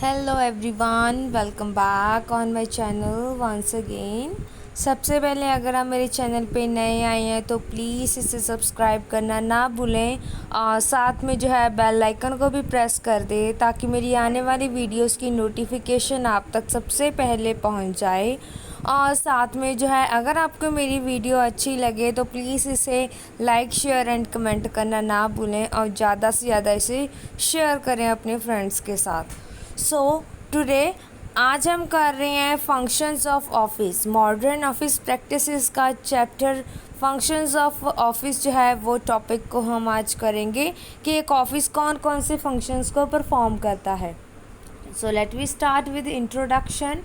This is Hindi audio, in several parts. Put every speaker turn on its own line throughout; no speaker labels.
Hello everyone, welcome back on my channel once again. सबसे पहले अगर आप मेरे चैनल पे नए आए हैं तो प्लीज़ इसे सब्सक्राइब करना ना भूलें और साथ में जो है बेल आइकन को भी प्रेस कर दें ताकि मेरी आने वाली वीडियोस की नोटिफिकेशन आप तक सबसे पहले पहुंच जाए। और साथ में जो है अगर आपको मेरी वीडियो अच्छी लगे तो प्लीज़ इसे लाइक शेयर एंड कमेंट करना ना भूलें और ज़्यादा से ज़्यादा इसे शेयर करें अपने फ्रेंड्स के साथ। सो टुडे आज हम कर रहे हैं functions of office, modern office practices का चैप्टर। फंक्शंस ऑफ ऑफिस जो है वो टॉपिक को हम आज करेंगे कि एक ऑफिस कौन कौन से फंक्शंस को परफॉर्म करता है। So let we start with introduction.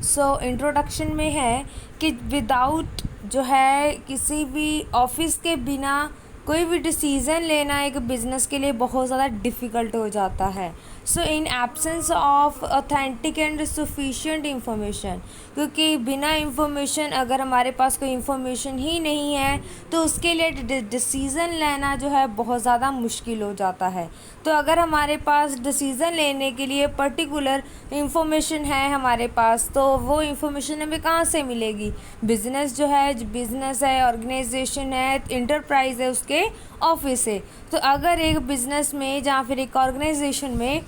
So introduction में है कि विदाउट जो है किसी भी ऑफिस के बिना कोई भी डिसीज़न लेना एक बिज़नेस के लिए बहुत ज़्यादा डिफ़िकल्ट हो जाता है। So in absence of authentic and sufficient information, क्योंकि बिना इंफॉर्मेशन अगर हमारे पास कोई इंफॉर्मेशन ही नहीं है तो उसके लिए डिसीज़न लेना जो है बहुत ज़्यादा मुश्किल हो जाता है। तो अगर हमारे पास डिसीज़न लेने के लिए पर्टिकुलर इंफॉर्मेशन है हमारे पास, तो वो इंफॉर्मेशन हमें कहाँ से मिलेगी? बिज़नेस जो है, बिज़नेस है, ऑर्गेनाइजेशन है, इंटरप्राइज है, उसके ऑफिस है। तो अगर एक बिज़नेस में या फिर एक ऑर्गेनाइजेशन में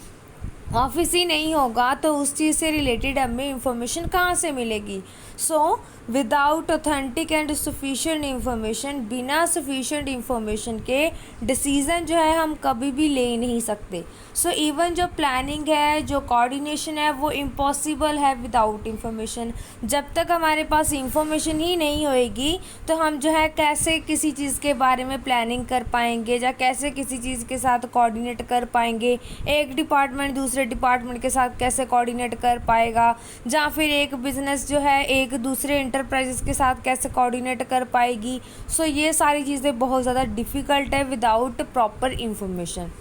ऑफिस ही नहीं होगा तो उस चीज़ से रिलेटेड हमें इंफॉर्मेशन कहाँ से मिलेगी? So without authentic and sufficient information, बिना सफिशिएंट इंफॉर्मेशन के डिसीज़न जो है हम कभी भी ले नहीं सकते। सो इवन जो प्लानिंग है, जो कोऑर्डिनेशन है, वो इम्पॉसिबल है विदाउट इंफॉर्मेशन। जब तक हमारे पास इंफॉर्मेशन ही नहीं होएगी तो हम जो है कैसे किसी चीज़ के बारे में प्लानिंग कर पाएंगे या कैसे किसी चीज़ के साथ कोऑर्डिनेट कर पाएंगे। एक डिपार्टमेंट दूसरे डिपार्टमेंट के साथ कैसे कोऑर्डिनेट कर पाएगा, या फिर एक बिज़नेस जो है एक दूसरे इंटरप्राइजेस के साथ कैसे कोऑर्डिनेट कर पाएगी। सो ये सारी चीज़ें बहुत ज़्यादा डिफ़िकल्ट है without proper information.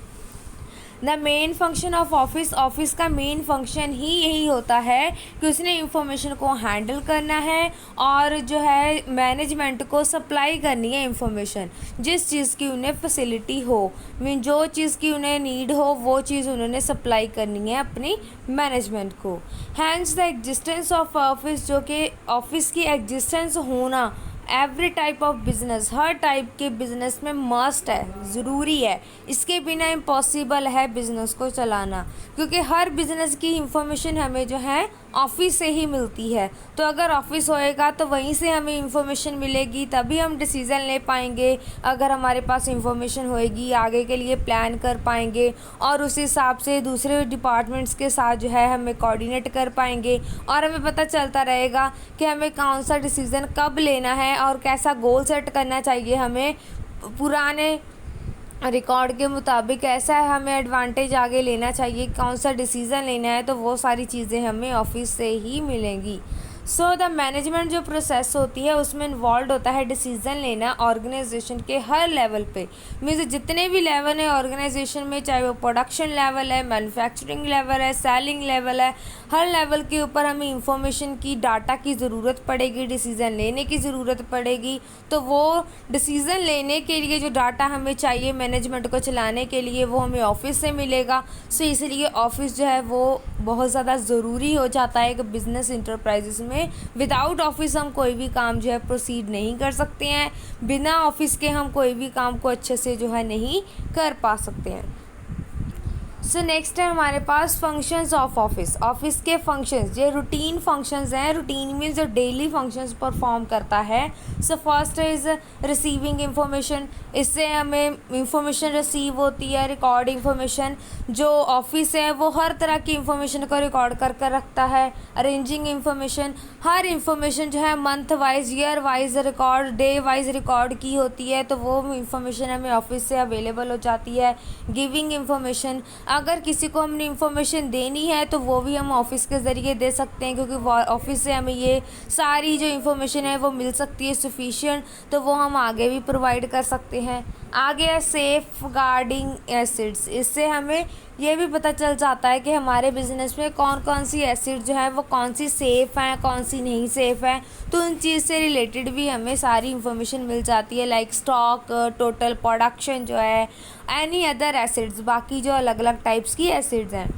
The main function of office, office का मेन फंक्शन ही यही होता है कि उसने इंफॉर्मेशन को हैंडल करना है और जो है मैनेजमेंट को सप्लाई करनी है इंफॉर्मेशन। जिस चीज़ की उन्हें फैसिलिटी हो, मीन जो चीज़ की उन्हें नीड हो वो चीज़ उन्होंने सप्लाई करनी है अपनी मैनेजमेंट को। Hence the existence of office, जो कि ऑफिस की एग्जिस्टेंस होना एवरी टाइप ऑफ बिज़नेस, हर टाइप के बिज़नेस में मस्ट है, ज़रूरी है। इसके बिना इम्पॉसिबल है बिज़नेस को चलाना, क्योंकि हर बिज़नेस की इंफॉर्मेशन हमें जो है ऑफिस से ही मिलती है। तो अगर ऑफिस होएगा तो वहीं से हमें इंफॉर्मेशन मिलेगी, तभी हम डिसीज़न ले पाएंगे। अगर हमारे पास इंफॉर्मेशन होएगी आगे के लिए प्लान कर पाएंगे और उस हिसाब से दूसरे डिपार्टमेंट्स के साथ जो है हमें कोऑर्डिनेट कर पाएंगे और हमें पता चलता रहेगा कि हमें कौन सा डिसीज़न कब लेना है और कैसा गोल सेट करना चाहिए। हमें पुराने रिकॉर्ड के मुताबिक ऐसा है, हमें एडवांटेज आगे लेना चाहिए, कौन सा डिसीज़न लेना है, तो वो सारी चीज़ें हमें ऑफिस से ही मिलेंगी। सो द मैनेजमेंट जो प्रोसेस होती है उसमें इन्वॉल्व होता है डिसीज़न लेना ऑर्गेनाइजेशन के हर लेवल पे। मीन्स जितने भी लेवल हैं ऑर्गेनाइजेशन में, चाहे वो प्रोडक्शन लेवल है, मैन्युफैक्चरिंग लेवल है, सेलिंग लेवल है, हर लेवल के ऊपर हमें इंफॉर्मेशन की, डाटा की ज़रूरत पड़ेगी, डिसीज़न लेने की ज़रूरत पड़ेगी। तो वो डिसीज़न लेने के लिए जो डाटा हमें चाहिए मैनेजमेंट को चलाने के लिए, वो हमें ऑफिस से मिलेगा। सो इसलिए ऑफिस जो है वो बहुत ज़्यादा ज़रूरी हो जाता है कि बिज़नेस इंटरप्राइजेस में विदाउट ऑफिस हम कोई भी काम जो है प्रोसीड नहीं कर सकते हैं। बिना ऑफिस के हम कोई भी काम को अच्छे से जो है नहीं कर पा सकते हैं। सो नेक्स्ट है हमारे पास फंक्शंस ऑफ ऑफिस। ऑफिस के फंक्शंस, ये रूटीन फंक्शंस हैं। रूटीन मीन्स जो डेली फंक्शंस परफॉर्म करता है। So first is receiving information, इससे हमें इंफॉर्मेशन रिसीव होती है। रिकॉर्ड इंफॉर्मेशन, जो ऑफिस है वो हर तरह की इंफॉर्मेशन को रिकॉर्ड कर कर रखता है। अरेंजिंग इंफॉर्मेशन, हर इंफॉर्मेशन जो है month wise, year wise record, day wise record की होती है, तो वो इंफॉर्मेशन हमें ऑफिस से अवेलेबल हो जाती है। गिविंग इंफॉर्मेशन, अगर किसी को हमने इंफॉर्मेशन देनी है तो वो भी हम ऑफिस के ज़रिए दे सकते हैं, क्योंकि ऑफिस से हमें ये सारी जो इंफॉर्मेशन है वो मिल सकती है सफिशिएंट, तो वो हम आगे भी प्रोवाइड कर सकते हैं। आगे है सेफ गार्डिंग एसिड्स, इससे हमें ये भी पता चल जाता है कि हमारे बिज़नेस में कौन कौन सी एसिड जो है वो कौन सी सेफ़ हैं, कौन सी नहीं सेफ़ है। तो उन चीज़ से रिलेटेड भी हमें सारी इंफॉर्मेशन मिल जाती है, लाइक स्टॉक, टोटल प्रोडक्शन जो है, एनी अदर एसिड्स, बाकी जो अलग अलग टाइप्स की एसिड्स हैं।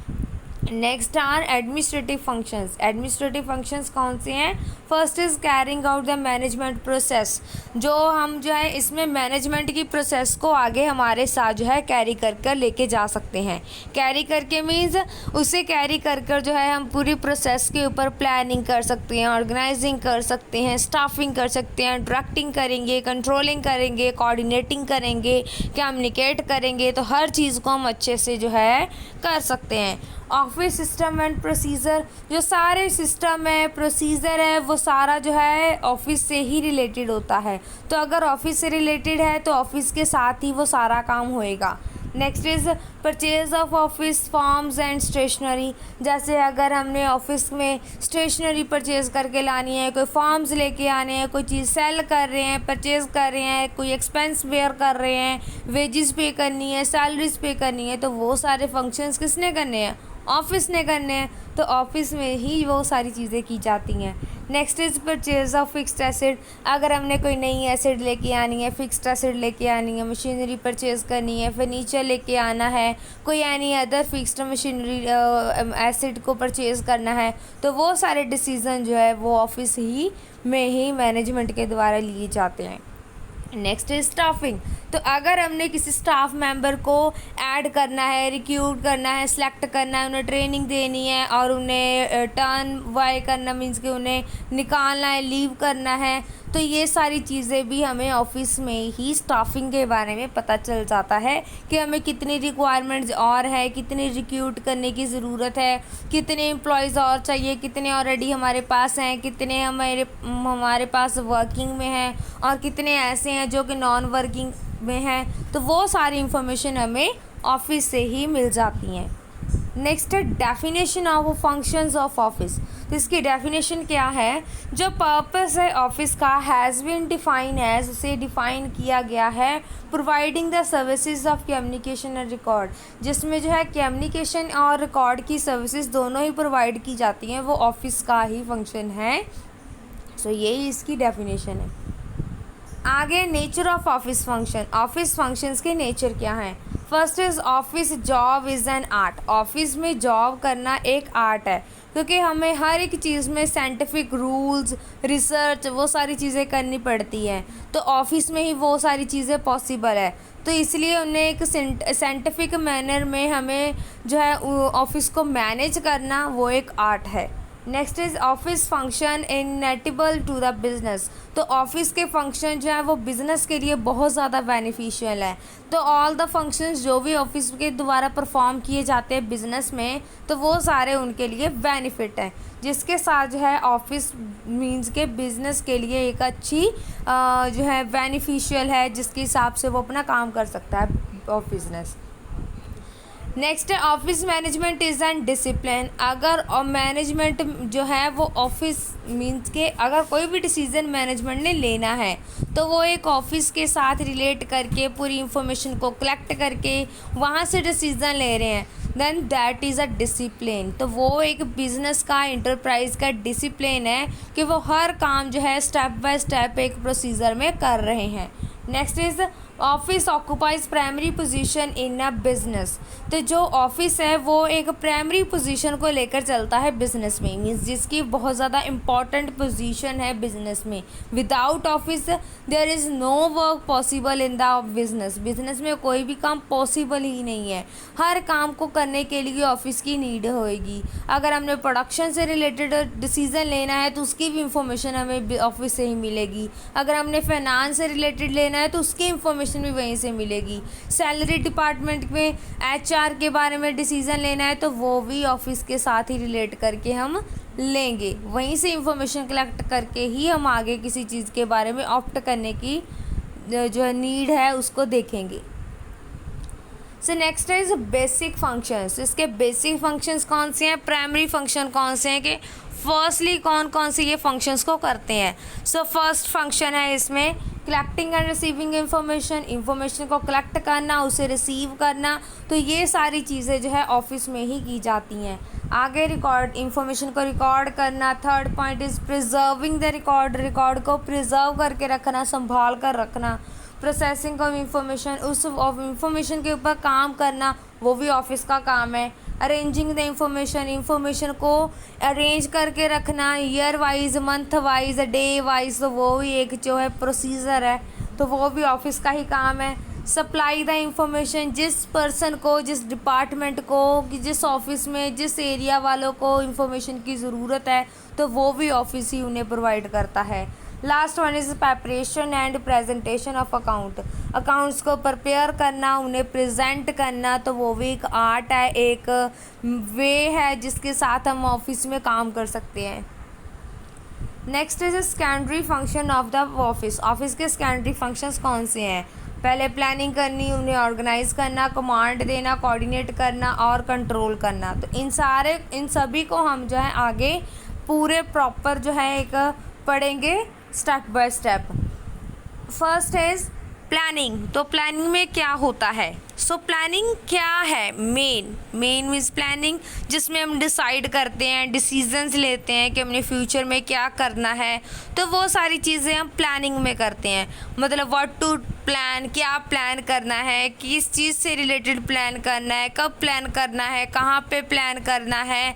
Next are administrative functions. Administrative functions कौन से हैं? First is carrying out the management process. जो हम जो है इसमें मैनेजमेंट की प्रोसेस को आगे हमारे साथ जो है कैरी कर कर लेके जा सकते हैं। कैरी करके मीन्स उसे कैरी कर कर जो है हम पूरी प्रोसेस के ऊपर प्लानिंग कर सकते हैं, ऑर्गेनाइजिंग कर सकते हैं, स्टाफिंग कर सकते हैं, डायरेक्टिंग करेंगे, कंट्रोलिंग करेंगे, कोऑर्डिनेटिंग करेंगे, कम्युनिकेट करेंगे, तो हर चीज़ को हम अच्छे से जो है कर सकते हैं। ऑफिस सिस्टम एंड प्रोसीजर, जो सारे सिस्टम है, प्रोसीजर है, वो सारा जो है ऑफिस से ही रिलेटेड होता है। तो अगर ऑफिस से रिलेटेड है तो ऑफिस के साथ ही वो सारा काम होएगा। Next is purchase of office forms and stationery. जैसे अगर हमने ऑफिस में स्टेशनरी परचेज़ करके लानी है, कोई फॉर्म्स लेके आने हैं, कोई चीज़ सेल कर रहे हैं, परचेज़ कर रहे हैं, कोई एक्सपेंस बेयर कर रहे हैं, वेजेस पे करनी है, सैलरीज पे करनी है, तो वो सारे फंक्शंस किसने करने हैं? ऑफिस ने करने हैं। तो ऑफिस में ही वो सारी चीज़ें की जाती हैं। Next is purchase of fixed asset. अगर हमने कोई नई एसेट लेके आनी है, फिक्स्ड एसेट लेके आनी है, मशीनरी परचेज़ करनी है, फर्नीचर लेके आना है, कोई any other fixed machinery asset को परचेज़ करना है, तो वो सारे डिसीज़न जो है वो ऑफिस ही में ही मैनेजमेंट के द्वारा लिए जाते हैं। Next is staffing. तो अगर हमने किसी स्टाफ मेंबर को ऐड करना है, रिक्रूट करना है, सेलेक्ट करना है, उन्हें ट्रेनिंग देनी है और उन्हें टर्न वाई करना मीन्स कि उन्हें निकालना है, लीव करना है, तो ये सारी चीज़ें भी हमें ऑफिस में ही स्टाफिंग के बारे में पता चल जाता है कि हमें कितनी रिक्वायरमेंट्स और है, कितनी रिक्रूट करने की ज़रूरत है, कितने एम्प्लॉयज़ और चाहिए, कितने ऑलरेडी हमारे पास हैं, कितने हमारे पास वर्किंग में हैं और कितने ऐसे हैं जो कि नॉन वर्किंग में हैं। तो वो सारी इंफॉर्मेशन हमें ऑफिस से ही मिल जाती हैं। नेक्स्ट है definition of functions of office. तो इसकी डेफिनेशन क्या है? जो पर्पस है ऑफिस का हैज़ बीन डिफाइन एज, उसे डिफ़ाइन किया गया है providing the services of communication and record, जिसमें जो है कम्युनिकेशन और रिकॉर्ड की सर्विसेज दोनों ही प्रोवाइड की जाती हैं, वो ऑफिस का ही फंक्शन है। सो यही इसकी डेफिनेशन है। आगे nature of office function. Office functions के नेचर क्या हैं? First is office job is an art. Office में जॉब करना एक आर्ट है, क्योंकि हमें हर एक चीज़ में साइंटिफिक रूल्स, रिसर्च, वो सारी चीज़ें करनी पड़ती हैं। तो ऑफिस में ही वो सारी चीज़ें पॉसिबल है, तो इसलिए उन्हें एक साइंटिफिक मैनर में हमें जो है ऑफिस को मैनेज करना वो एक आर्ट है। Next is office function inevitable to the business. तो ऑफिस के फंक्शन जो है वो बिज़नेस के लिए बहुत ज़्यादा बेनिफिशियल है। तो ऑल द फंक्शंस जो भी ऑफिस के द्वारा परफॉर्म किए जाते हैं बिज़नेस में, तो वो सारे उनके लिए बेनिफिट हैं, जिसके साथ जो है ऑफिस मींस के बिज़नेस के लिए एक अच्छी जो है बेनिफिशियल है, जिसके हिसाब से वो अपना काम कर सकता है बिज़नेस। नेक्स्ट है office management is and discipline. अगर मैनेजमेंट जो है वो ऑफिस मीन्स के अगर कोई भी डिसीज़न मैनेजमेंट ने लेना है तो वो एक ऑफिस के साथ रिलेट करके पूरी इंफॉर्मेशन को कलेक्ट करके वहाँ से डिसीज़न ले रहे हैं, then that is a discipline. तो वो एक बिज़नेस का, इंटरप्राइज का डिसिप्लिन है कि वो हर काम जो है स्टेप बाय स्टेप एक प्रोसीजर में कर रहे हैं। Next is office occupies primary position in a business. तो जो ऑफिस है वो एक प्राइमरी पोजीशन को लेकर चलता है बिज़नेस में, मीन्स जिसकी बहुत ज़्यादा इम्पॉर्टेंट पोजीशन है बिज़नेस में। Without office there is no work possible in the business. Business में कोई भी काम पॉसिबल ही नहीं है। हर काम को करने के लिए ऑफिस की नीड होएगी। अगर हमने प्रोडक्शन से रिलेटेड डिसीज़न लेना है तो उसकी भी इंफॉर्मेशन हमें ऑफिस से ही मिलेगी। अगर हमने फाइनेंस से रिलेटेड लेना है तो उसकी इंफॉर्मेशन भी वहीं से मिलेगी। सैलरी डिपार्टमेंट में एचआर के बारे में डिसीज़न लेना है तो वो भी ऑफिस के साथ ही रिलेट करके हम लेंगे। वहीं से इंफॉर्मेशन कलेक्ट करके ही हम आगे किसी चीज़ के बारे में ऑप्ट करने की जो नीड है उसको देखेंगे। So next is basic functions. इसके बेसिक फंक्शंस कौन से हैं, प्राइमरी फंक्शन कौन से हैं कि फर्स्टली कौन कौन से ये फंक्शंस को करते हैं। सो फर्स्ट फंक्शन है इसमें कलेक्टिंग एंड रिसीविंग इंफॉर्मेशन को कलेक्ट करना, उसे रिसीव करना। तो ये सारी चीज़ें जो है ऑफिस में ही की जाती हैं। आगे इंफॉर्मेशन को रिकॉर्ड करना। Third point is preserving the record को प्रिजर्व करके रखना, संभाल कर रखना। प्रोसेसिंग ऑफ इंफॉर्मेशन, उस इंफॉर्मेशन के ऊपर काम करना, वो भी ऑफिस का काम है। अरेंजिंग द इंफॉर्मेशन को अरेंज करके रखना year wise, month wise, day wise, तो वो भी एक जो है प्रोसीजर है, तो वो भी ऑफिस का ही काम है। सप्लाई द इंफॉर्मेशन, जिस पर्सन को, जिस डिपार्टमेंट को, कि जिस ऑफिस में, जिस एरिया वालों को इंफॉर्मेशन की ज़रूरत है, तो वो भी ऑफिस ही उन्हें प्रोवाइड करता है। Last one is preparation and presentation of accounts को प्रिपेयर करना, उन्हें प्रेजेंट करना, तो वो भी एक आर्ट है, एक वे है जिसके साथ हम ऑफिस में काम कर सकते हैं। Next is secondary function of the office के सेकेंडरी फंक्शंस कौन से हैं? पहले प्लानिंग करनी, उन्हें ऑर्गेनाइज करना, कमांड देना, कोऑर्डिनेट करना और कंट्रोल करना। तो इन सभी को हम जो है आगे पूरे प्रॉपर जो है एक पढ़ेंगे step by step. First is planning. तो प्लानिंग में क्या होता है? सो प्लानिंग क्या है? मेन मीन्स प्लानिंग, जिसमें हम डिसाइड करते हैं, डिसीजंस लेते हैं कि हमने फ्यूचर में क्या करना है, तो वो सारी चीज़ें हम प्लानिंग में करते हैं। मतलब व्हाट टू प्लान, क्या प्लान करना है, किस चीज़ से रिलेटेड प्लान करना है, कब प्लान करना है, कहाँ पे प्लान करना है,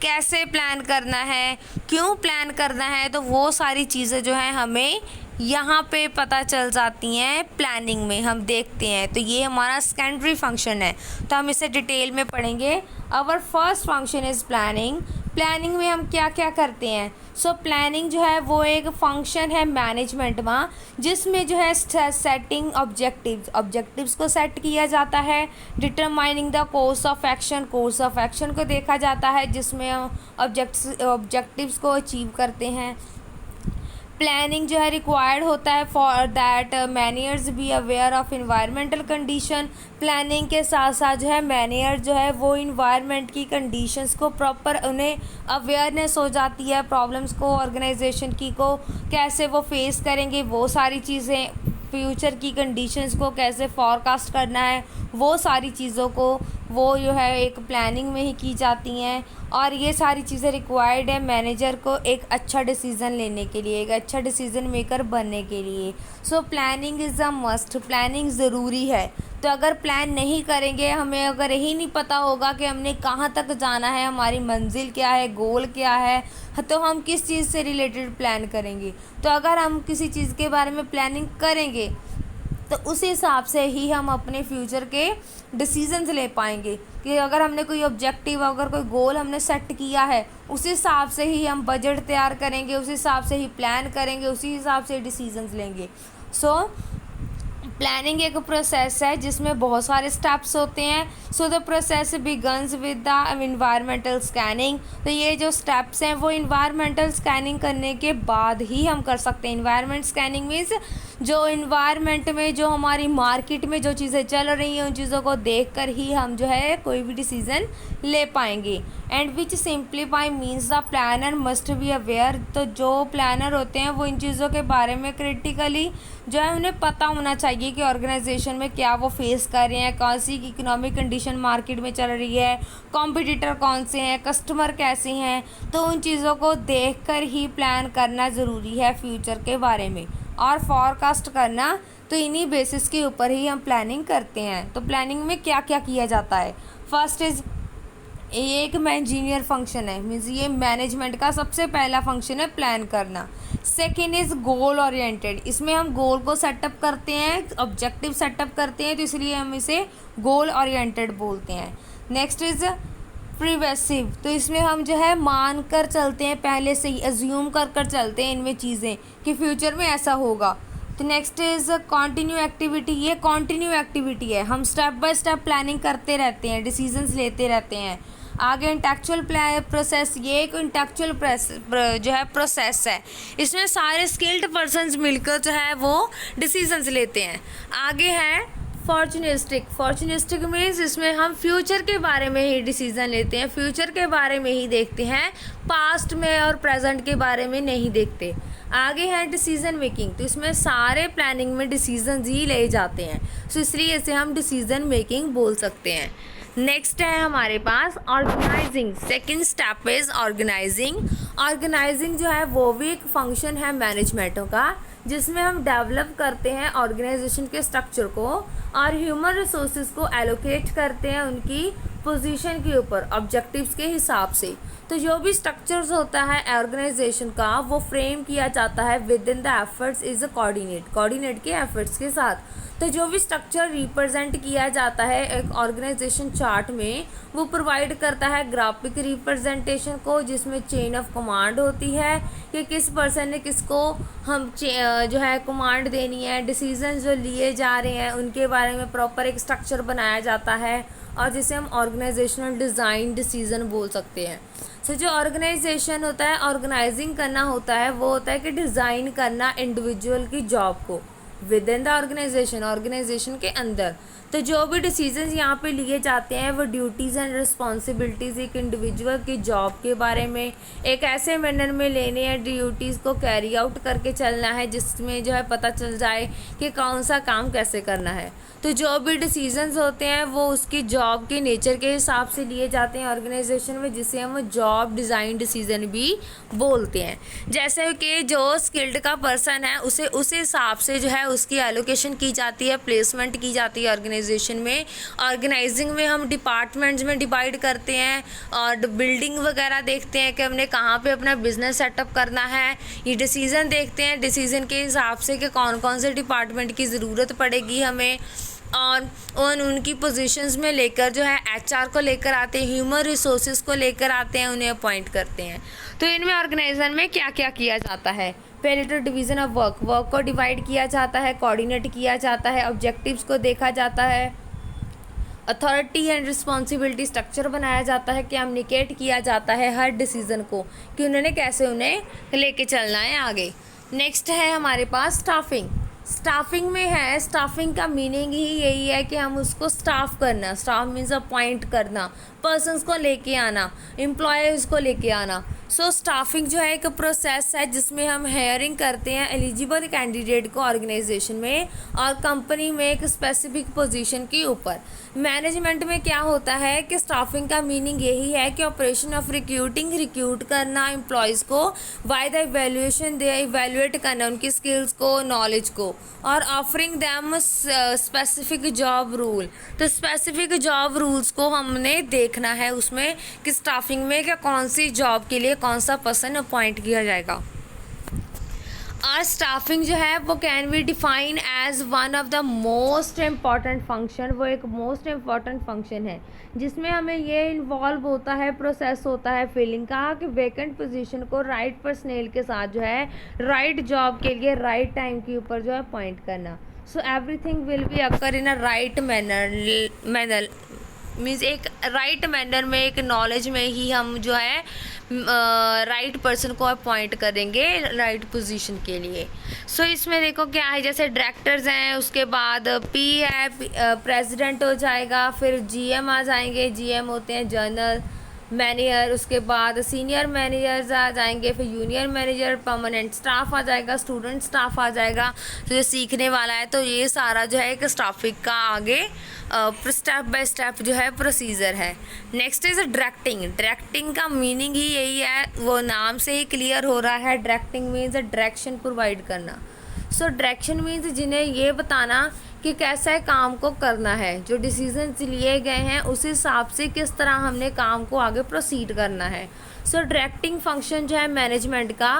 कैसे प्लान करना है, क्यों प्लान करना है, तो वो सारी चीज़ें जो है हमें यहाँ पे पता चल जाती हैं, प्लानिंग में हम देखते हैं। तो ये हमारा सेकेंडरी फंक्शन है, तो हम इसे डिटेल में पढ़ेंगे। Our first function is planning. Planning में हम क्या क्या करते हैं? सो प्लानिंग जो है वो एक फंक्शन है मैनेजमेंट में, जिसमें जो है सेटिंग ऑब्जेक्टिव्स को सेट किया जाता है। Determining the course of action को देखा जाता है, जिसमें हम ऑब्जेक्टिव्स को अचीव करते हैं। प्लानिंग जो है रिक्वायर्ड होता है for that managers be aware of environmental condition. Planning के साथ साथ जो है मैनेजर जो है वो इन्वायरमेंट की कंडीशंस को प्रॉपर, उन्हें अवेयरनेस हो जाती है प्रॉब्लम्स को, ऑर्गेनाइजेशन की को कैसे वो फेस करेंगे, वो सारी चीज़ें, फ्यूचर की कंडीशंस को कैसे फॉरकास्ट करना है, वो सारी चीज़ों को वो जो है एक प्लानिंग में ही की जाती हैं। और ये सारी चीज़ें रिक्वायर्ड है मैनेजर को एक अच्छा डिसीज़न लेने के लिए, एक अच्छा डिसीज़न मेकर बनने के लिए। So planning is a must, planning ज़रूरी है। तो अगर प्लान नहीं करेंगे, हमें अगर यही नहीं पता होगा कि हमने कहाँ तक जाना है, हमारी मंजिल क्या है, गोल क्या है, तो हम किस चीज़ से रिलेटेड प्लान करेंगे। तो अगर हम किसी चीज़ के बारे में प्लानिंग करेंगे तो उस हिसाब से ही हम अपने फ्यूचर के डिसीजंस ले पाएंगे, कि अगर हमने कोई ऑब्जेक्टिव, अगर कोई गोल हमने सेट किया है, उस हिसाब से ही हम बजट तैयार करेंगे, उस हिसाब से ही प्लान करेंगे, उसी हिसाब से डिसीजंस लेंगे। सो प्लानिंग एक प्रोसेस है जिसमें बहुत सारे स्टेप्स होते हैं। So the process begins with the environmental scanning. तो ये जो स्टेप्स हैं वो इन्वायरमेंटल स्कैनिंग करने के बाद ही हम कर सकते हैं। इन्वायरमेंट स्कैनिंग मीन्स जो इन्वायरमेंट में, जो हमारी मार्केट में जो चीज़ें चल रही हैं, उन चीज़ों को देखकर ही हम जो है कोई भी डिसीज़न ले पाएंगे। And which simplify means the planner must be aware. तो जो प्लानर होते हैं वो इन चीज़ों के बारे में क्रिटिकली जो है उन्हें पता होना चाहिए कि ऑर्गेनाइजेशन में क्या वो फेस कर रहे हैं, कौन सी इकोनॉमिक कंडीशन मार्केट में चल रही है, कॉम्पिटिटर कौन से हैं, कस्टमर कैसे हैं। तो उन चीज़ों को देखकर ही प्लान करना ज़रूरी है फ्यूचर के बारे में, और फॉरकास्ट करना तो इन्हीं बेसिस के ऊपर ही हम प्लानिंग करते हैं। तो प्लानिंग में क्या क्या किया जाता है? फर्स्ट इज़ ये एक मैनेजरियल फंक्शन है, मीन्स ये मैनेजमेंट का सबसे पहला फंक्शन है प्लान करना। Second is goal oriented. इसमें हम गोल को सेटअप करते हैं, ऑब्जेक्टिव सेटअप करते हैं, तो इसलिए हम इसे गोल ओरिएंटेड बोलते हैं। Next is pervasive. तो इसमें हम जो है मान कर चलते हैं, पहले से ही एज्यूम कर चलते हैं इनमें चीज़ें कि फ्यूचर में ऐसा होगा। तो नेक्स्ट इज़ कॉन्टिन्यू एक्टिविटी। ये कॉन्टिन्यू एक्टिविटी है, हम स्टेप बाय स्टेप प्लानिंग करते रहते हैं, डिसीजंस लेते रहते हैं। आगे इंटेलेक्चुअल प्रोसेस। ये एक इंटेलेक्चुअल जो है प्रोसेस है, इसमें सारे स्किल्ड पर्सन्स मिलकर जो है वो डिसीजंस लेते हैं। आगे है फॉर्चुनिस्टिक मीन्स इसमें हम फ्यूचर के बारे में ही डिसीज़न लेते हैं, फ्यूचर के बारे में ही देखते हैं, पास्ट में और प्रेजेंट के बारे में नहीं देखते। आगे है डिसीज़न मेकिंग। तो इसमें सारे प्लानिंग में डिसीजंस ही ले जाते हैं, सो इसलिए इसे हम डिसीज़न मेकिंग बोल सकते हैं। नेक्स्ट है हमारे पास organising. Second step is organising. Organising जो है वो भी एक फंक्शन है मैनेजमेंटों का, जिसमें हम डेवलप करते हैं ऑर्गेनाइजेशन के स्ट्रक्चर को और ह्यूमन रिसोर्सेज को एलोकेट करते हैं उनकी पोजीशन के ऊपर ऑब्जेक्टिव्स के हिसाब से। तो जो भी स्ट्रक्चर्स होता है ऑर्गेनाइजेशन का वो फ्रेम किया जाता है with in the efforts is a coordinate के एफर्ट्स के साथ। तो जो भी स्ट्रक्चर रिप्रेजेंट किया जाता है एक ऑर्गेनाइजेशन चार्ट में वो प्रोवाइड करता है ग्राफिक रिप्रेजेंटेशन को, जिसमें चेन ऑफ कमांड होती है कि किस पर्सन ने किसको हम जो है कमांड देनी है, डिसीजन जो लिए जा रहे हैं उनके बारे में प्रॉपर एक स्ट्रक्चर बनाया जाता है और जिसे हम ऑर्गेनाइजेशनल डिज़ाइन डिसीजन बोल सकते हैं। सो जो ऑर्गेनाइजेशन होता है ऑर्गेनाइजिंग करना होता है वो होता है कि डिज़ाइन करना इंडिविजुअल की जॉब को विद इन द ऑर्गेनाइजेशन के अंदर। तो जो भी डिसीजंस यहाँ पे लिए जाते हैं वो ड्यूटीज़ एंड रिस्पॉन्सिबिलिटीज़ एक इंडिविजुअल की जॉब के बारे में एक ऐसे मैनर में लेने हैं, ड्यूटीज़ को कैरी आउट करके चलना है जिसमें जो है पता चल जाए कि कौन सा काम कैसे करना है। तो जो भी डिसीजंस होते हैं वो उसकी जॉब के नेचर के हिसाब से लिए जाते हैं ऑर्गेनाइजेशन में, जिसे हम जॉब डिज़ाइन डिसीजन भी बोलते हैं। जैसे कि जो स्किल्ड का पर्सन है उसे उस हिसाब से जो है उसकी एलोकेशन की जाती है, प्लेसमेंट की जाती है ऑर्गेनाइजेशन में। ऑर्गेनाइजिंग में हम डिपार्टमेंट्स में डिवाइड करते हैं और बिल्डिंग वगैरह देखते हैं कि हमने कहाँ पे अपना बिजनेस सेटअप करना है। ये डिसीज़न देखते हैं, डिसीज़न के हिसाब से कि कौन कौन से डिपार्टमेंट की ज़रूरत पड़ेगी हमें और उनकी पोजीशंस में लेकर जो है एचआर को लेकर आते हैं, ह्यूमन रिसोर्सेज को लेकर आते हैं, उन्हें अपॉइंट करते हैं। तो इनमें ऑर्गेनाइजेशन में क्या क्या किया जाता है, पहले तो डिवीज़न ऑफ वर्क को डिवाइड किया जाता है, कोऑर्डिनेट किया जाता है, ऑब्जेक्टिव्स को देखा जाता है, अथॉरिटी एंड रिस्पॉन्सिबिलिटी स्ट्रक्चर बनाया जाता है, कम्युनिकेट किया जाता है हर डिसीज़न को कि उन्होंने कैसे उन्हें लेके चलना है आगे। नेक्स्ट है हमारे पास स्टाफिंग में है। स्टाफिंग का मीनिंग ही यही है कि हम उसको स्टाफ करना, स्टाफ मीन्स अपॉइंट करना, पर्सन्स को लेके आना, एम्प्लॉयज़ को लेके आना। सो स्टाफिंग जो है एक प्रोसेस है जिसमें हम हायरिंग करते हैं एलिजिबल कैंडिडेट को ऑर्गेनाइजेशन में और कंपनी में एक स्पेसिफिक पोजीशन के ऊपर। मैनेजमेंट में क्या होता है कि स्टाफिंग का मीनिंग यही है कि ऑपरेशन ऑफ रिक्रूट करना एम्प्लॉयज़ को by the evaluation they evaluate करना उनकी स्किल्स को, नॉलेज को और offering them specific job rule. तो स्पेसिफिक जॉब रूल्स को हमने देखना है उसमें कि स्टाफिंग में क्या कौन सी जॉब के लिए कौन सा पर्सन अपॉइंट किया जाएगा। और स्टाफिंग जो है वो can be define as one of the most important function, वो एक मोस्ट इम्पॉर्टेंट फंक्शन है जिसमें हमें ये इन्वॉल्व होता है, प्रोसेस होता है फिलिंग का कि वैकेंट पोजीशन को राइट पर्सनेल के साथ जो है राइट जॉब के लिए राइट टाइम के ऊपर जो है अपॉइंट करना। So everything will be occur in a right manner means एक राइट मैनर में एक नॉलेज में ही हम जो है राइट पर्सन को अपॉइंट करेंगे राइट पोजीशन के लिए। सो इसमें देखो क्या है, जैसे डायरेक्टर्स हैं, उसके बाद पी है, प्रेसिडेंट हो जाएगा, फिर जीएम आ जाएंगे, जीएम होते हैं जनरल मैनेजर, उसके बाद सीनियर मैनेजर्स आ जाएंगे, फिर जूनियर मैनेजर, परमानेंट स्टाफ आ जाएगा, स्टूडेंट स्टाफ आ जाएगा तो जो सीखने वाला है। तो ये सारा जो है एक स्टाफिंग का आगे स्टेप बाय स्टेप जो है प्रोसीजर है। नेक्स्ट इज डायरेक्टिंग का मीनिंग ही यही है, वो नाम से ही क्लियर हो रहा है। डायरेक्टिंग मीन्स डायरेक्शन प्रोवाइड करना। सो डायरेक्शन मीन्स जिन्हें ये बताना कि कैसा काम को करना है, जो डिसीजन लिए गए हैं उस हिसाब से किस तरह हमने काम को आगे प्रोसीड करना है। सो डायरेक्टिंग फंक्शन जो है मैनेजमेंट का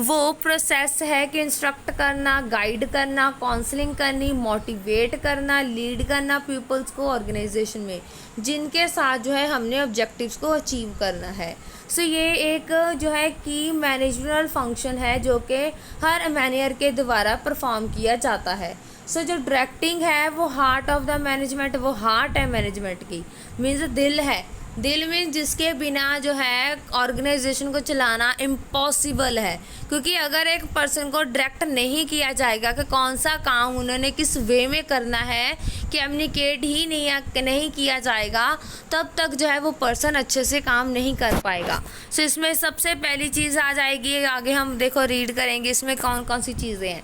वो प्रोसेस है कि इंस्ट्रक्ट करना, गाइड करना, काउंसलिंग करनी, मोटिवेट करना, लीड करना पीपल्स को ऑर्गेनाइजेशन में जिनके साथ जो है हमने ऑब्जेक्टिव्स को अचीव करना है। सो ये एक जो है की मैनेजरल फंक्शन है जो कि हर मैनेजर के द्वारा परफॉर्म किया जाता है। सो जो डायरेक्टिंग है वो हार्ट ऑफ द मैनेजमेंट, वो हार्ट है मैनेजमेंट की, मीन्स दिल है। दिल में जिसके बिना जो है ऑर्गेनाइजेशन को चलाना इम्पॉसिबल है, क्योंकि अगर एक पर्सन को डायरेक्ट नहीं किया जाएगा कि कौन सा काम उन्होंने किस वे में करना है, कम्युनिकेट ही नहीं किया जाएगा, तब तक जो है वो पर्सन अच्छे से काम नहीं कर पाएगा। सो इसमें सबसे पहली चीज़ आ जाएगी, आगे हम देखो रीड करेंगे इसमें कौन कौन सी चीज़ें हैं।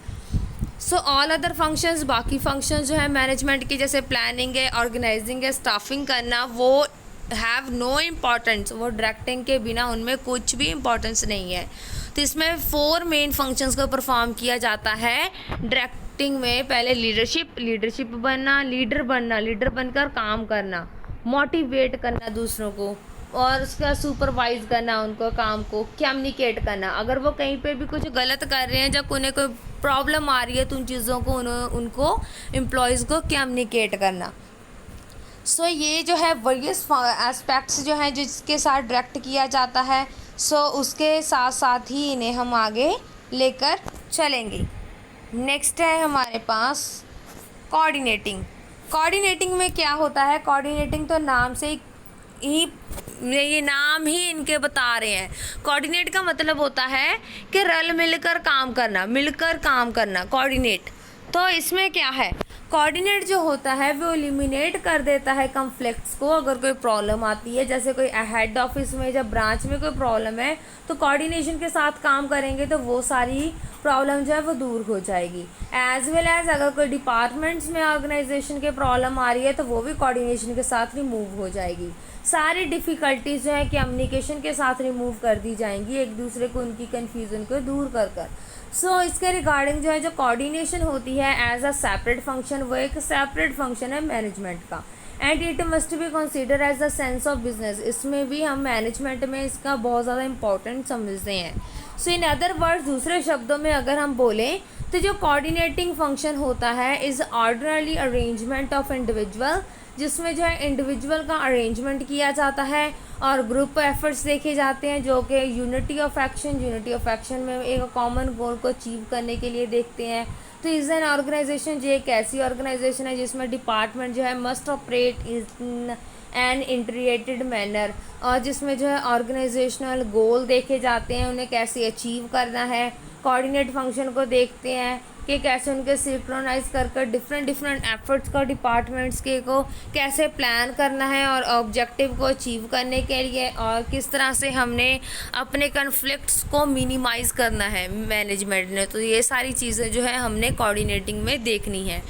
सो ऑल अदर फंक्शंस, बाकी फंक्शंस जो है मैनेजमेंट की जैसे प्लानिंग है, ऑर्गेनाइजिंग है, स्टाफिंग करना, वो हैव नो इम्पॉर्टेंस, वो डायरेक्टिंग के बिना उनमें कुछ भी इम्पॉर्टेंस नहीं है। तो इसमें 4 मेन फंक्शंस को परफॉर्म किया जाता है डायरेक्टिंग में। पहले लीडर बनना, लीडर बनकर काम करना, मोटिवेट करना दूसरों को, और उसका सुपरवाइज करना उनको काम को, कम्युनिकेट करना। अगर वो कहीं पे भी कुछ गलत कर रहे हैं, जब उन्हें कोई प्रॉब्लम आ रही है तो उन चीज़ों को उनको एम्प्लॉयज़ को कम्युनिकेट करना। सो ये जो है वेरियस एस्पेक्ट्स जो हैं जिसके साथ डायरेक्ट किया जाता है, सो उसके साथ साथ ही इन्हें हम आगे लेकर चलेंगे। नेक्स्ट है हमारे पास कोऑर्डिनेटिंग में क्या होता है? कोऑर्डिनेटिंग तो नाम से ही, ये नाम ही इनके बता रहे हैं। कोऑर्डिनेट का मतलब होता है कि रल मिलकर काम करना, कोऑर्डिनेट। तो इसमें क्या है, कोऑर्डिनेट जो होता है वो एलिमिनेट कर देता है कॉन्फ्लिक्ट्स को। अगर कोई प्रॉब्लम आती है, जैसे कोई हेड ऑफिस में जब ब्रांच में कोई प्रॉब्लम है, तो कोऑर्डिनेशन के साथ काम करेंगे तो वो सारी प्रॉब्लम जो है वो दूर हो जाएगी। एज वेल एज अगर कोई डिपार्टमेंट्स में ऑर्गेनाइजेशन के प्रॉब्लम आ रही है तो वो भी कोऑर्डिनेशन के साथ रिमूव हो जाएगी। सारी डिफ़िकल्टीज जो है कम्युनिकेशन के साथ रिमूव कर दी जाएंगी, एक दूसरे को उनकी कन्फ्यूज़न को दूर कर। सो इसके रिगार्डिंग जो है जो कोऑर्डिनेशन होती है एज अ सेपरेट फंक्शन, वो एक सेपरेट फंक्शन है मैनेजमेंट का। And it must be consider as the sense of business. इसमें भी हम मैनेजमेंट में इसका बहुत ज़्यादा इंपॉर्टेंट समझते हैं। सो इन अदर वर्ड्स, दूसरे शब्दों में अगर हम बोलें तो जो कोऑर्डिनेटिंग फंक्शन होता है is ordinary arrangement of individual, जिसमें जो है इंडिविजुअल का अरेंजमेंट किया जाता है और ग्रुप एफर्ट्स देखे जाते हैं जो कि यूनिटी ऑफ एक्शन में एक कॉमन गोल को अचीव करने के लिए देखते हैं। तो इज़ एन ऑर्गेनाइजेशन, जो एक ऐसी ऑर्गेनाइजेशन है जिसमें डिपार्टमेंट जो है must operate in an integrated manner, और जिसमें जो है ऑर्गेनाइजेशनल गोल देखे जाते हैं, उन्हें कैसे अचीव करना है। कोऑर्डिनेट फंक्शन को देखते हैं कि कैसे उनके सिंक्रोनाइज कर डिफरेंट एफर्ट्स को डिपार्टमेंट्स के को कैसे प्लान करना है और ऑब्जेक्टिव को अचीव करने के लिए, और किस तरह से हमने अपने कन्फ्लिक्ट्स को मिनिमाइज़ करना है मैनेजमेंट ने। तो ये सारी चीज़ें जो है हमने कोऑर्डिनेटिंग में देखनी है।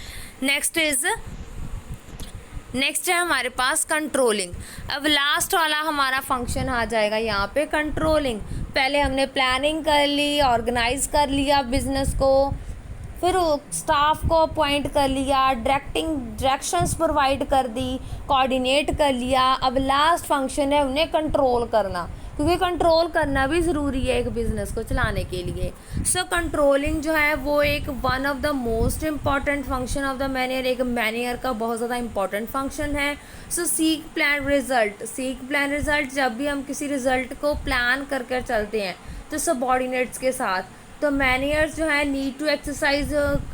नेक्स्ट है हमारे पास कंट्रोलिंग। अब लास्ट वाला हमारा फंक्शन आ जाएगा यहाँ पे, कंट्रोलिंग। पहले हमने प्लानिंग कर ली, ऑर्गेनाइज कर लिया बिजनेस को, फिर स्टाफ को अपॉइंट कर लिया, डायरेक्शंस प्रोवाइड कर दी, कोऑर्डिनेट कर लिया। अब लास्ट फंक्शन है उन्हें कंट्रोल करना, क्योंकि कंट्रोल करना भी ज़रूरी है एक बिज़नेस को चलाने के लिए। सो कंट्रोलिंग जो है वो एक one of the most important function of the manager, एक मैनेजर का बहुत ज़्यादा इंपॉर्टेंट फंक्शन है। सो सीक प्लान रिजल्ट, जब भी हम किसी रिजल्ट को प्लान कर चलते हैं तो सबऑर्डिनेट्स के साथ, तो मैनेजर्स जो है need to exercise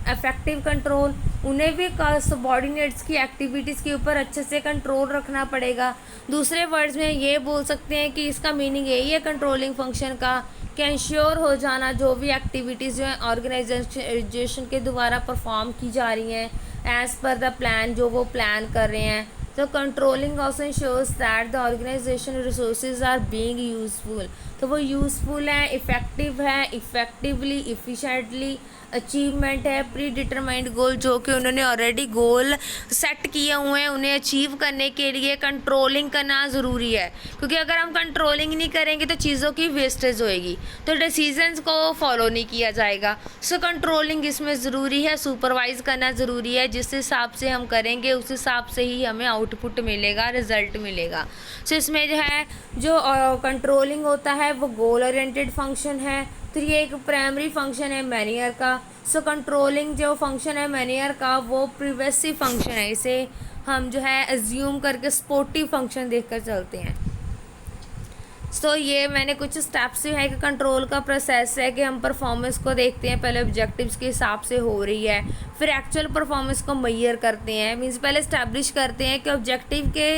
effective control. उन्हें भी सबऑर्डिनेट्स की एक्टिविटीज़ के ऊपर अच्छे से कंट्रोल रखना पड़ेगा। दूसरे वर्ड्स में ये बोल सकते हैं कि इसका मीनिंग यही है कंट्रोलिंग फंक्शन का, कि इंश्योर हो जाना जो भी एक्टिविटीज़ जो है ऑर्गेनाइजेशन के द्वारा परफॉर्म की जा रही हैं एज़ पर द प्लान, जो वो प्लान कर रहे हैं। तो controlling also ensures that the organisation resources are being useful, तो वो यूज़फुल है, इफ़ेक्टिव है, इफ़ेक्टिवली, इफ़िशेंटली अचीवमेंट है प्री डिटरमाइंड गोल, जो कि उन्होंने ऑलरेडी गोल सेट किए हुए हैं, उन्हें अचीव करने के लिए कंट्रोलिंग करना ज़रूरी है। क्योंकि अगर हम कंट्रोलिंग नहीं करेंगे तो चीज़ों की वेस्टेज होएगी, तो डिसीजंस को फॉलो नहीं किया जाएगा। सो कंट्रोलिंग इसमें ज़रूरी है, सुपरवाइज़ करना ज़रूरी है। जिस हिसाब से हम करेंगे उस हिसाब से ही हमें आउटपुट मिलेगा, रिज़ल्ट मिलेगा। सो इसमें जो है जो कंट्रोलिंग होता है वो गोल ओरिएंटेड फंक्शन है। तो ये एक प्राइमरी फंक्शन है मैनेजर का। सो कंट्रोलिंग जो फंक्शन है मैनेजर का वो प्रिवेसिव फंक्शन है, इसे हम जो है एज्यूम करके स्पोर्टिव फंक्शन देखकर चलते हैं। सो ये मैंने कुछ स्टेप्स जो है कि कंट्रोल का प्रोसेस है कि हम परफॉर्मेंस को देखते हैं, पहले ऑब्जेक्टिव्स के हिसाब से हो रही है, फिर एक्चुअल परफॉर्मेंस को मेजर करते हैं, मीन्स पहले इस्टेब्लिश करते हैं कि ऑब्जेक्टिव के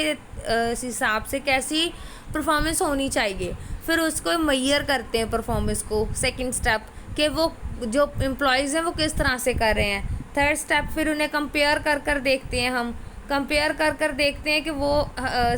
हिसाब से कैसी परफॉर्मेंस होनी चाहिए, फिर उसको मेजर करते हैं परफॉर्मेंस को। सेकंड स्टेप कि वो जो एम्प्लॉयज़ हैं वो किस तरह से कर रहे हैं। थर्ड स्टेप फिर उन्हें कंपेयर कर देखते हैं, हम कंपेयर कर देखते हैं कि वो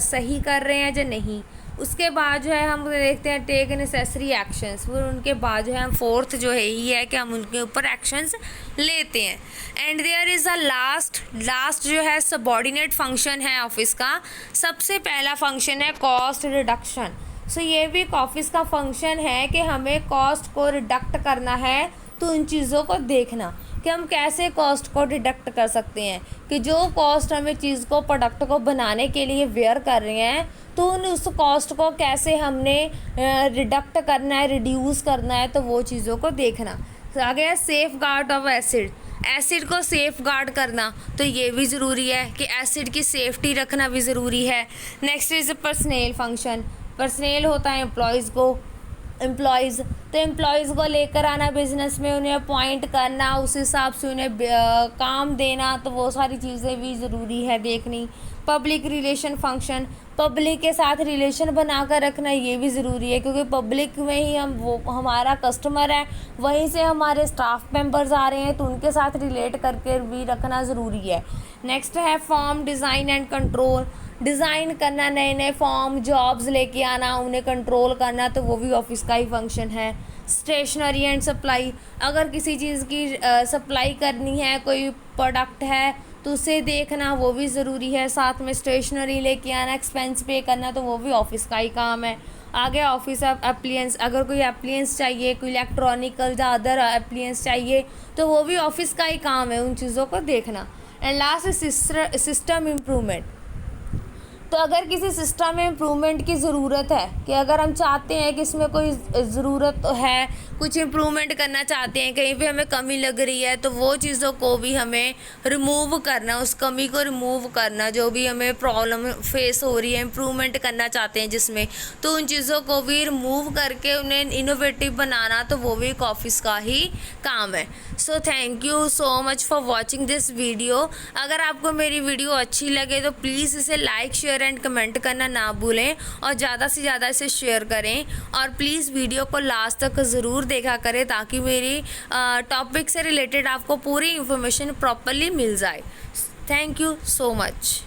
सही कर रहे हैं या नहीं। उसके बाद जो है हम देखते हैं टेक नेसेसरी एक्शंस, फिर उनके बाद जो है हम फोर्थ जो है ही है कि हम उनके ऊपर एक्शंस लेते हैं। And there is a last जो है सबऑर्डिनेट फंक्शन है ऑफिस का। सबसे पहला फंक्शन है कॉस्ट रिडक्शन। सो ये भी एक ऑफिस का फंक्शन है कि हमें कॉस्ट को रिडक्ट करना है। तो उन चीज़ों को देखना कि हम कैसे कॉस्ट को डिडक्ट कर सकते हैं, कि जो कॉस्ट हमें चीज़ को, प्रोडक्ट को बनाने के लिए वेयर कर रहे हैं, तो उस कॉस्ट को कैसे हमने रिडक्ट करना है, रिड्यूस करना है, तो वो चीज़ों को देखना। आ गया सेफ गार्ड ऑफ एसिड को सेफ गार्ड करना, तो ये भी ज़रूरी है कि एसिड की सेफ्टी रखना भी ज़रूरी है। Next is personnel function. Personnel होता है एम्प्लॉयज़, तो एम्प्लॉयज़ को लेकर आना बिज़नेस में, उन्हें अपॉइंट करना, उस हिसाब से उन्हें काम देना, तो वो सारी चीज़ें भी ज़रूरी है देखनी। पब्लिक रिलेशन फंक्शन, पब्लिक के साथ रिलेशन बनाकर रखना ये भी ज़रूरी है, क्योंकि पब्लिक में ही वो हमारा कस्टमर है, वहीं से हमारे स्टाफ मेंबर्स आ रहे हैं, तो उनके साथ रिलेट करके भी रखना ज़रूरी है। नेक्स्ट है form design and control. Design करना, नए नए फॉर्म जॉब्स लेके आना, उन्हें कंट्रोल करना, तो वो भी ऑफिस का ही फंक्शन है। स्टेशनरी एंड सप्लाई, अगर किसी चीज़ की सप्लाई करनी है, कोई प्रोडक्ट है, तो उसे देखना वो भी ज़रूरी है। साथ में स्टेशनरी लेके आना, एक्सपेंस पे करना, तो वो भी ऑफिस का ही काम है। आगे ऑफिस ऑफ एप्लियंस, अगर कोई एप्लियंस चाहिए, कोई इलेक्ट्रॉनिकल या अदर एप्लियंस चाहिए, तो वो भी ऑफिस का ही काम है, उन चीज़ों को देखना। एंड लास्ट सिस्टम इम्प्रूवमेंट, तो अगर किसी सिस्टम में इम्प्रूवमेंट की ज़रूरत है, कि अगर हम चाहते हैं कि इसमें कोई ज़रूरत है, कुछ इम्प्रूवमेंट करना चाहते हैं, कहीं पे हमें कमी लग रही है, तो वो चीज़ों को भी हमें रिमूव करना, उस कमी को रिमूव करना, जो भी हमें प्रॉब्लम फेस हो रही है, इम्प्रूवमेंट करना चाहते हैं जिसमें, तो उन चीज़ों को भी रिमूव करके उन्हें इनोवेटिव बनाना, तो वो भी एक ऑफिस का ही काम है। So thank you so much for watching this video. अगर आपको मेरी वीडियो अच्छी लगे तो प्लीज़ इसे लाइक, शेयर एंड कमेंट करना ना भूलें, और ज़्यादा से ज़्यादा इसे शेयर करें, और प्लीज़ वीडियो को लास्ट तक ज़रूर देखा करें, ताकि मेरी टॉपिक से रिलेटेड आपको पूरी इन्फॉर्मेशन प्रॉपरली मिल जाए। Thank you so much.